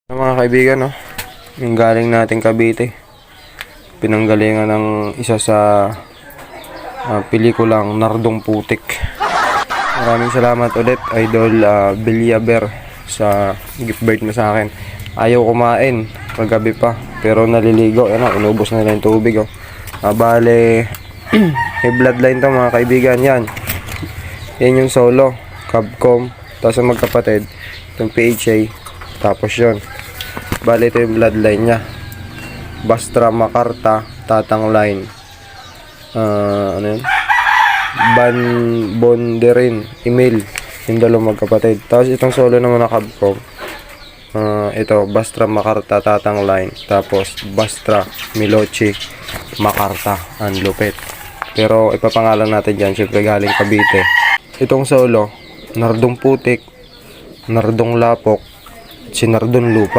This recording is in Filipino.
Mga kaibigan, no? Yung galing nating Cavite, pinanggalingan ng isa sa pelikulang Nardong Putik. Maraming salamat ulit, Idol Villaber, sa gift bird mo sa akin. Ayaw kumain kagabi pa, pero naliligo. Ano, inubos na lang yung tubig. Oh. Bale, may bloodline to mga kaibigan. Yan yung solo, Capcom, tapos ang magkapatid, itong PHA, tapos yun. Bale, ito yung bloodline nya. Bastra Makarta, Tatang Line. Ano yun? Bonderin, Emil. Yung dalawang magkapatid. Tapos itong solo naman na Capcom. Ito, Bastra Makarta, Tatang Line. Tapos, Bastra, Milochi, Makarta, ang lupit. Pero ipapangalan natin dyan, syempre galing Cavite. Itong solo, Nardong Putik, Nardong Lapok, si Nardong Lupa.